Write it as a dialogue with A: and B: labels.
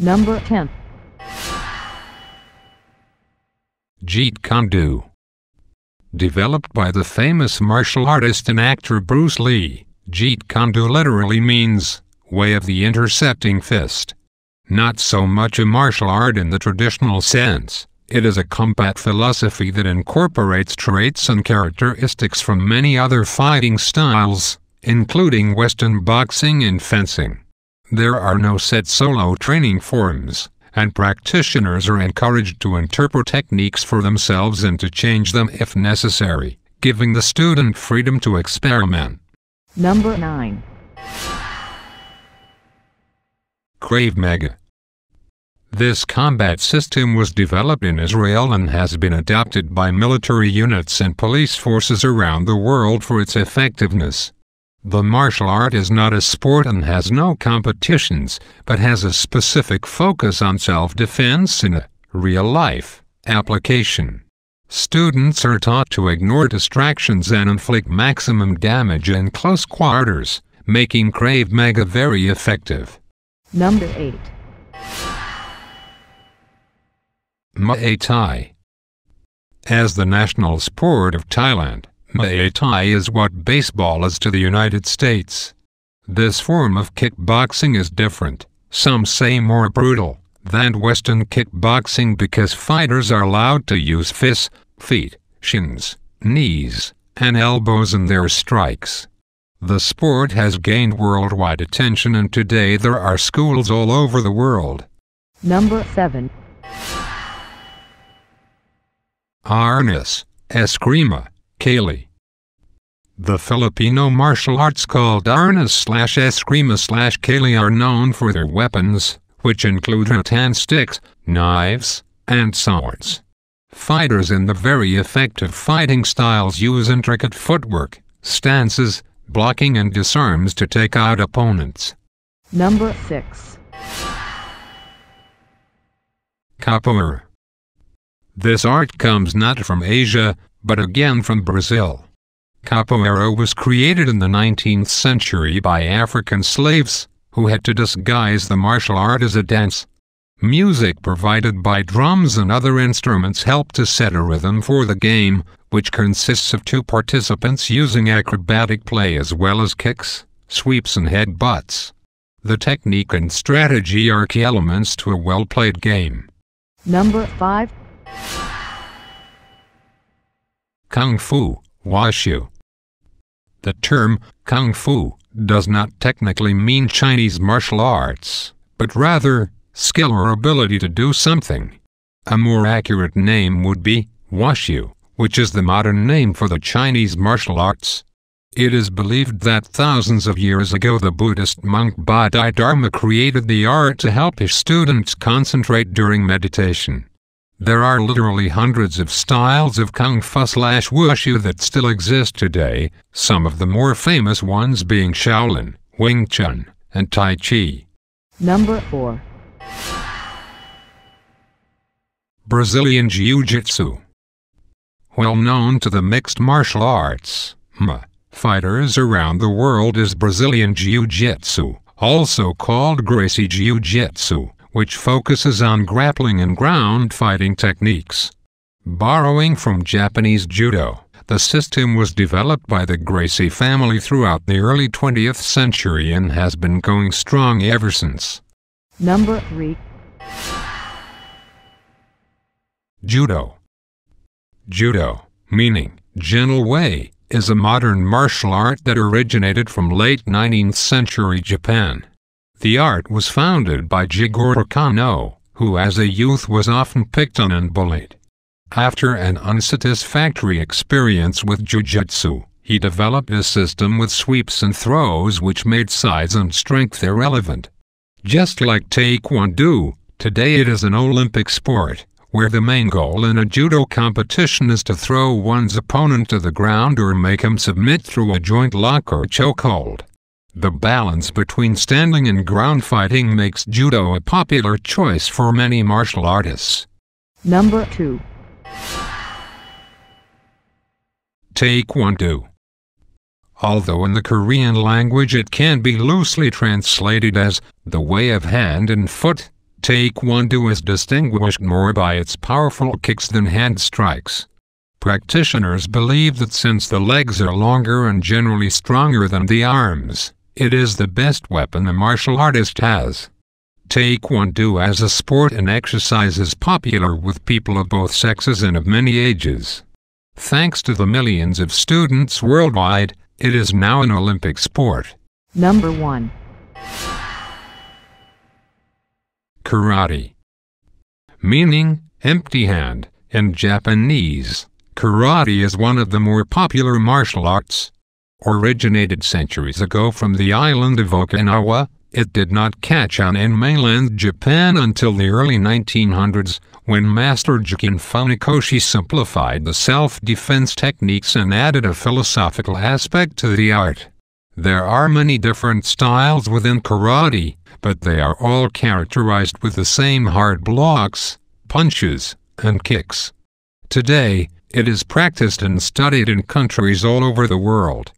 A: Number 10.
B: Jeet Kune Do. Developed by the famous martial artist and actor Bruce Lee, Jeet Kune Do literally means way of the intercepting fist. Not so much a martial art in the traditional sense, it is a combat philosophy that incorporates traits and characteristics from many other fighting styles, including Western boxing and fencing. There are no set solo training forms, and practitioners are encouraged to interpret techniques for themselves and to change them if necessary, giving the student freedom to experiment.
A: Number 9.
B: Krav Maga. This combat system was developed in Israel and has been adopted by military units and police forces around the world for its effectiveness. The martial art is not a sport and has no competitions, but has a specific focus on self-defense in a real-life application. Students are taught to ignore distractions and inflict maximum damage in close quarters, making Krav Maga very effective.
A: Number 8.
B: Muay Thai. As the national sport of Thailand, Muay Thai is what baseball is to the United States. This form of kickboxing is different, some say more brutal, than Western kickboxing because fighters are allowed to use fists, feet, shins, knees, and elbows in their strikes. The sport has gained worldwide attention and today there are schools all over the world.
A: Number 7.
B: Arnis, Escrima, Kali. The Filipino martial arts called Arnis/Escrima/Kali are known for their weapons, which include rattan sticks, knives, and swords. Fighters in the very effective fighting styles use intricate footwork, stances, blocking and disarms to take out opponents.
A: Number 6.
B: Capoeira. This art comes not from Asia, but again from Brazil. Capoeira was created in the 19th century by African slaves, who had to disguise the martial art as a dance. Music provided by drums and other instruments helped to set a rhythm for the game, which consists of two participants using acrobatic play as well as kicks, sweeps and headbutts. The technique and strategy are key elements to a well-played game.
A: Number 5.
B: Kung Fu, Wushu. The term Kung Fu does not technically mean Chinese martial arts, but rather skill or ability to do something. A more accurate name would be Wushu, which is the modern name for the Chinese martial arts. It is believed that thousands of years ago the Buddhist monk Bodhidharma created the art to help his students concentrate during meditation. There are literally hundreds of styles of Kung Fu/Wushu that still exist today, some of the more famous ones being Shaolin, Wing Chun, and Tai Chi.
A: Number 4.
B: Brazilian Jiu-Jitsu. Well known to the mixed martial arts, fighters around the world is Brazilian Jiu-Jitsu, also called Gracie Jiu-Jitsu, which focuses on grappling and ground fighting techniques. Borrowing from Japanese Judo, the system was developed by the Gracie family throughout the early 20th century and has been going strong ever since.
A: Number 3.
B: Judo. Judo, meaning gentle way, is a modern martial art that originated from late 19th century Japan. The art was founded by Jigoro Kano, who as a youth was often picked on and bullied. After an unsatisfactory experience with Jiu-Jitsu, he developed a system with sweeps and throws which made size and strength irrelevant. Just like Tae Kwon Do, today it is an Olympic sport, where the main goal in a judo competition is to throw one's opponent to the ground or make him submit through a joint lock or chokehold. The balance between standing and ground fighting makes judo a popular choice for many martial artists.
A: Number 2.
B: Tae Kwon Do. Although in the Korean language it can be loosely translated as the way of hand and foot, Tae Kwon Do is distinguished more by its powerful kicks than hand strikes. Practitioners believe that since the legs are longer and generally stronger than the arms, it is the best weapon a martial artist has. Tae Kwon Do as a sport and exercise is popular with people of both sexes and of many ages. Thanks to the millions of students worldwide, it is now an Olympic sport.
A: Number 1.
B: Karate. Meaning, empty hand, in Japanese, karate is one of the more popular martial arts. Originated centuries ago from the island of Okinawa, it did not catch on in mainland Japan until the early 1900s, when Master Jikin Funikoshi simplified the self-defense techniques and added a philosophical aspect to the art. There are many different styles within karate, but they are all characterized with the same hard blocks, punches, and kicks. Today, it is practiced and studied in countries all over the world.